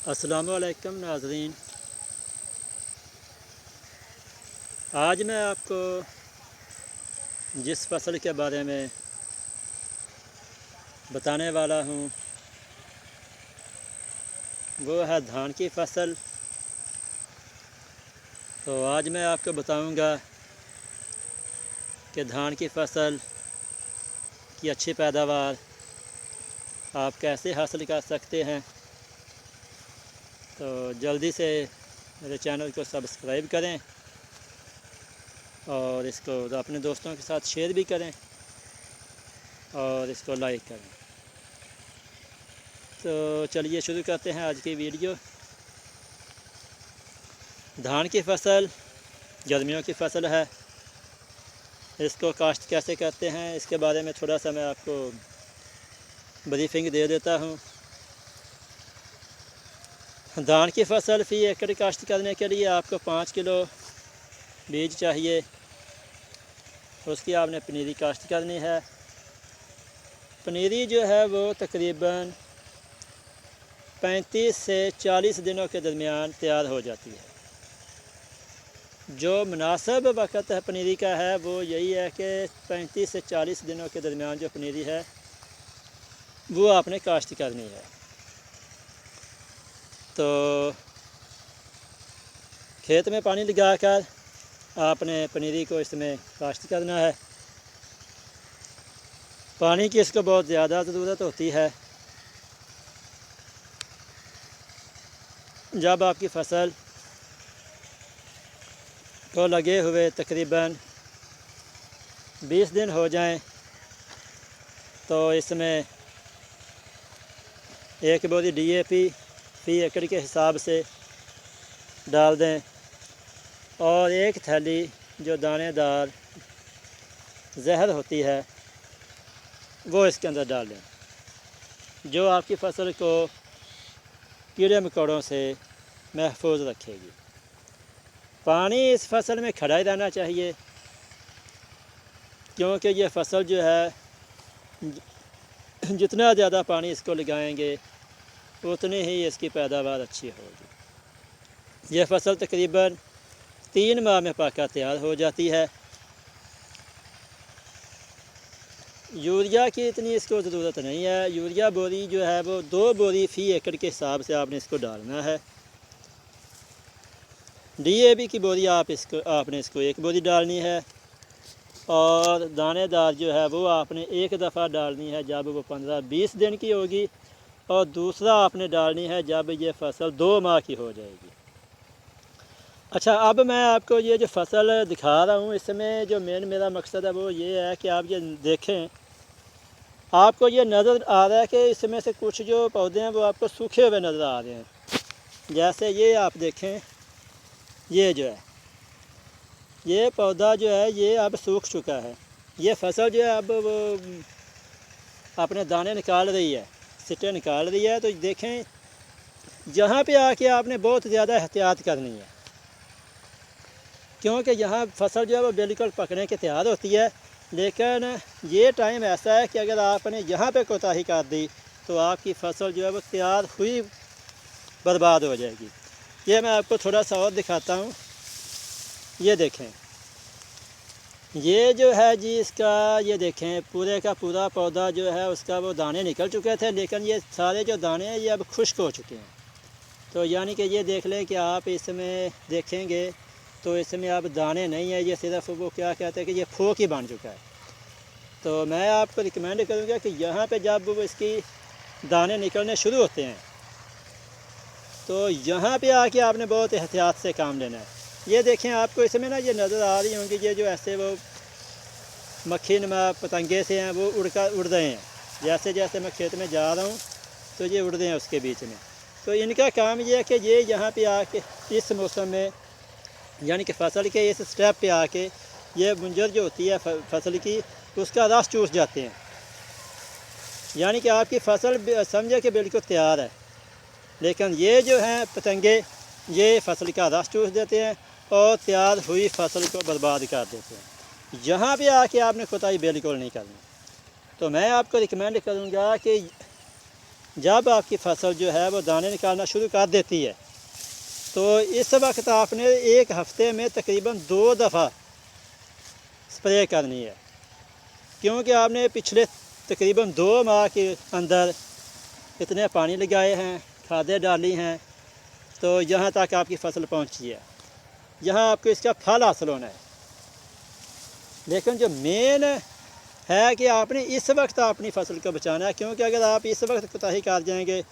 अस्सलामुअलैकुम नाज़रीन। आज मैं आपको जिस फसल के बारे में बताने वाला हूँ वो है धान की फसल। तो आज मैं आपको बताऊँगा कि धान की फसल की अच्छी पैदावार आप कैसे हासिल कर सकते हैं। तो जल्दी से मेरे चैनल को सब्सक्राइब करें और इसको अपने दोस्तों के साथ शेयर भी करें और इसको लाइक करें। तो चलिए शुरू करते हैं आज की वीडियो। धान की फसल गर्मियों की फसल है। इसको काश्त कैसे करते हैं इसके बारे में थोड़ा सा मैं आपको ब्रीफिंग दे देता हूँ। धान की फसल फ़ी एकड़ काश्त करने के लिए आपको 5 किलो बीज चाहिए। उसकी आपने पनीरी काश्त करनी है। पनीरी जो है वो तकरीबन 35 से 40 दिनों के दरमियान तैयार हो जाती है। जो मुनासिब वक़्त है पनीरी का है वो यही है कि 35 से 40 दिनों के दरमियान जो पनीरी है वो आपने काश्त करनी है। तो खेत में पानी लगाकर आपने पनीरी को इसमें काश्त करना है। पानी की इसको बहुत ज़्यादा ज़रूरत होती है। जब आपकी फसल को लगे हुए तकरीबन 20 दिन हो जाएं तो इसमें एक बोरी DAP फ़ी एकड़ के हिसाब से डाल दें और एक थैली जो दानेदार जहर होती है वो इसके अंदर डाल दें, जो आपकी फसल को कीड़े मकोड़ों से महफूज रखेगी। पानी इस फसल में खड़ा ही रहना चाहिए क्योंकि ये फसल जो है जितना ज़्यादा पानी इसको लगाएंगे उतनी ही इसकी पैदावार अच्छी होगी। यह फसल तकरीबन 3 माह में पककर तैयार हो जाती है। यूरिया की इतनी इसको ज़रूरत नहीं है। यूरिया बोरी जो है वो 2 बोरी फ़ी एकड़ के हिसाब से आपने इसको डालना है। DAP की बोरी आपने इसको 1 बोरी डालनी है और दानेदार जो है वो आपने एक दफ़ा डालनी है जब वो 15-20 दिन की होगी और दूसरा आपने डालनी है जब ये फसल 2 माह की हो जाएगी। अच्छा, अब मैं आपको ये जो फसल दिखा रहा हूँ इसमें जो मेरा मकसद है वो ये है कि आप ये देखें, आपको ये नज़र आ रहा है कि इसमें से कुछ जो पौधे हैं वो आपको सूखे हुए नज़र आ रहे हैं। जैसे ये आप देखें, ये जो है ये पौधा जो है ये अब सूख चुका है। ये फसल जो है अब वो अपने दाने निकाल रही है, सिट्टे निकाल रही है। तो देखें, यहाँ पे आके आपने बहुत ज़्यादा एहतियात करनी है क्योंकि यहाँ फसल जो है वो बिल्कुल पकने के तैयार होती है। लेकिन ये टाइम ऐसा है कि अगर आपने यहाँ पे कोताही कर दी तो आपकी फसल जो है वो तैयार हुई बर्बाद हो जाएगी। ये मैं आपको थोड़ा सा और दिखाता हूँ। ये देखें, ये जो है जी इसका ये देखें पूरे का पूरा पौधा जो है उसका वो दाने निकल चुके थे, लेकिन ये सारे जो दाने हैं ये अब खुश्क हो चुके हैं। तो यानी कि ये देख लें कि आप इसमें देखेंगे तो इसमें अब दाने नहीं है, ये सिर्फ वो क्या कहते हैं कि ये फोक ही बन चुका है। तो मैं आपको रिकमेंड करूँगा कि यहाँ पे जब वो इसकी दाने निकलने शुरू होते हैं तो यहाँ पे आके आपने बहुत एहतियात से काम लेना है। ये देखें, आपको इसमें ना ये नज़र आ रही होंगी ये जो ऐसे वो मक्खी नुमा पतंगे से हैं वो उड़ रहे हैं। जैसे जैसे मैं खेत में जा रहा हूँ तो ये उड़ रहे हैं उसके बीच में। तो इनका काम ये है कि ये यहाँ पे आके इस मौसम में यानी कि फसल के इस स्टेप पे आके ये मुंजर जो होती है फसल की उसका रस चूस जाते हैं। यानी कि आपकी फसल समझे कि बिल्कुल तैयार है, लेकिन ये जो हैं पतंगे ये फसल का रस चूस देते हैं और तैयार हुई फसल को बर्बाद कर देते हैं। यहाँ पे आके आपने कोताही बिल्कुल नहीं करनी। तो मैं आपको रिकमेंड करूँगा कि जब आपकी फसल जो है वो दाने निकालना शुरू कर देती है तो इस वक्त आपने एक हफ़्ते में तकरीबन 2 दफ़ा स्प्रे करनी है, क्योंकि आपने पिछले तकरीबन 2 माह के अंदर इतने पानी लगाए हैं, खादें डाली हैं, तो यहाँ तक आपकी फसल पहुँची है, यहाँ आपको इसका फल हासिल होना है। लेकिन जो मेन है कि आपने इस वक्त अपनी फसल को बचाना है, क्योंकि अगर आप इस वक्त कोताही कर जाएंगे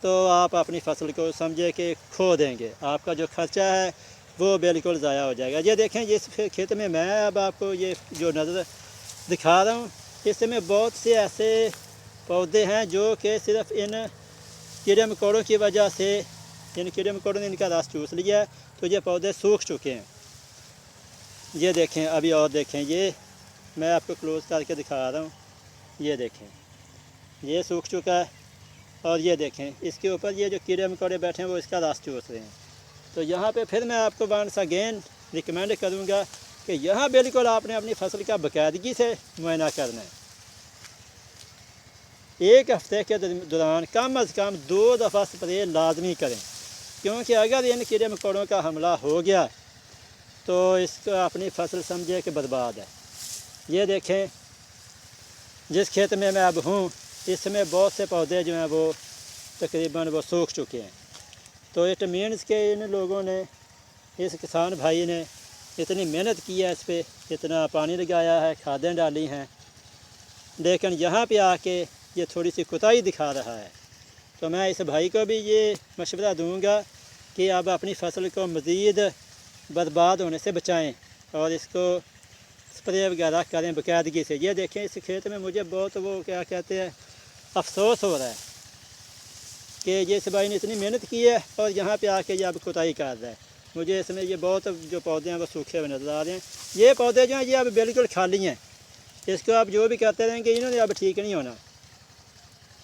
तो आप अपनी फसल को समझे कि खो देंगे, आपका जो खर्चा है वो बिल्कुल ज़ाया हो जाएगा। ये देखें, जिस खेत में मैं अब आपको ये जो नज़र दिखा रहा हूँ, इसमें बहुत से ऐसे पौधे हैं जो कि सिर्फ इन कीड़े मकोड़ों की वजह से, इन कीड़े मकोड़ों ने इनका रस चूस लिया है, तो ये पौधे सूख चुके हैं। ये देखें, अभी और देखें, ये मैं आपको क्लोज करके दिखा रहा हूँ, ये देखें, ये सूख चुका है। और ये देखें, इसके ऊपर ये जो कीड़े मकोड़े बैठे हैं वो इसका रस चूस रहे हैं। तो यहाँ पे फिर मैं आपको वंस अगेन रिकमेंड करूँगा कि यहाँ बिल्कुल आपने अपनी फसल का बाकायदगी से मुआयना करना है। एक हफ़्ते के दौरान कम अज़ कम 2 दफ़ा स्प्रे लाजमी करें, क्योंकि अगर इन कीड़े मकोड़ों का हमला हो गया तो इसको अपनी फसल समझे कि बर्बाद है। ये देखें, जिस खेत में मैं अब हूँ इसमें बहुत से पौधे जो हैं वो तकरीबन वो सूख चुके हैं। तो इट मीन्स के इन लोगों ने, इस किसान भाई ने इतनी मेहनत की है, इस पर इतना पानी लगाया है, खादें डाली हैं, लेकिन यहाँ पे आके ये थोड़ी सी कोताही दिखा रहा है। तो मैं इस भाई को भी ये मशवरा दूँगा कि आप अपनी फसल को मज़ीद बर्बाद होने से बचाएं और इसको स्प्रे वगैरह करें बाकायदगी से। ये देखें, इस खेत में मुझे बहुत वो क्या कहते हैं अफसोस हो रहा है कि ये इस भाई ने इतनी मेहनत की है और यहाँ पे आके ये अब कोताही कर रहा है। मुझे इसमें ये बहुत जो पौधे हैं वो सूखे हुए नज़र आ रहे हैं। ये पौधे जो हैं ये अब बिल्कुल खाली हैं, इसको आप जो भी करते रहेंगे इन्होंने अब ठीक नहीं होना।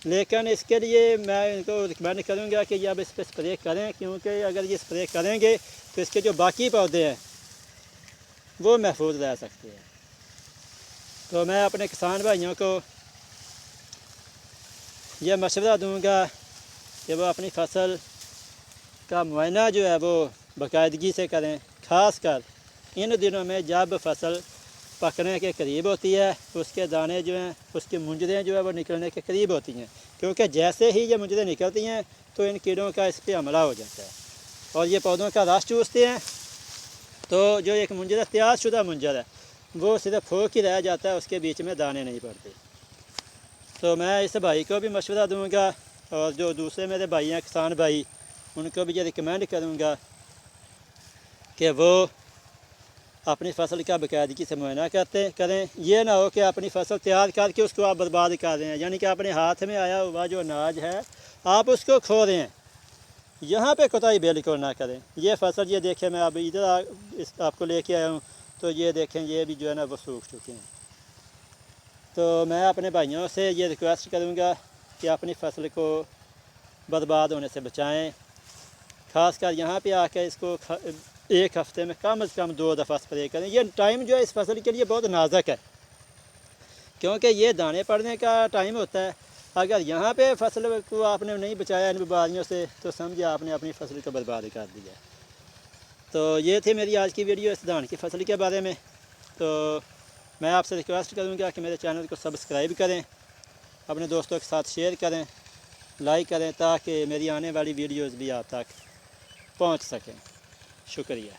लेकिन इसके लिए मैं इनको रिकमेंड करूँगा कि अब इस पर स्प्रे करें, क्योंकि अगर ये स्प्रे करेंगे तो इसके जो बाकी पौधे हैं वो महफूज रह सकते हैं। तो मैं अपने किसान भाइयों को यह मशवरा दूँगा कि वो अपनी फसल का मुआयना जो है वो बाकायदगी से करें, ख़ास कर इन दिनों में जब फसल पकने के करीब होती है, उसके दाने जो हैं, उसकी मुंजरें जो है वो निकलने के करीब होती हैं, क्योंकि जैसे ही ये मुंजरें निकलती हैं तो इन कीड़ों का इस पर हमला हो जाता है और ये पौधों का रस चूसते हैं। तो जो एक मुंजर तैयार शुदा मुंजर है वो सिर्फ फोक ही रह जाता है, उसके बीच में दाने नहीं पड़ते। तो मैं इस भाई को भी मशवरा दूँगा और जो दूसरे मेरे भाई हैं किसान भाई, उनको भी ये रिकमेंड करूँगा कि वो अपनी फसल का बाकायदगी से मुआयना करें। ये ना हो कि अपनी फसल तैयार करके उसको आप बर्बाद कर रहे हैं, यानी कि अपने हाथ में आया हुआ जो अनाज है आप उसको खो रहे हैं। यहाँ पे कोताही बिल्कुल ना करें। ये फसल ये देखें, मैं अब इधर आपको लेके आया हूँ, तो ये देखें ये भी जो है ना वो सूख चुके हैं। तो मैं अपने भाइयों से ये रिक्वेस्ट करूँगा कि अपनी फसल को बर्बाद होने से बचाएं। ख़ासकर यहाँ पे आकर इसको एक हफ़्ते में कम से कम 2 दफ़ा स्प्रे करें। ये टाइम जो है इस फसल के लिए बहुत नाजुक है, क्योंकि ये दाने पड़ने का टाइम होता है। अगर यहाँ पे फसल को आपने नहीं बचाया इन बीमारियों से तो समझिए आपने अपनी फसल को बर्बाद कर दिया। तो ये थी मेरी आज की वीडियो इस धान की फसल के बारे में। तो मैं आपसे रिक्वेस्ट करूँगा कि मेरे चैनल को सब्सक्राइब करें, अपने दोस्तों के साथ शेयर करें, लाइक करें, ताकि मेरी आने वाली वीडियोज़ भी आप तक पहुँच सकें। शुक्रिया।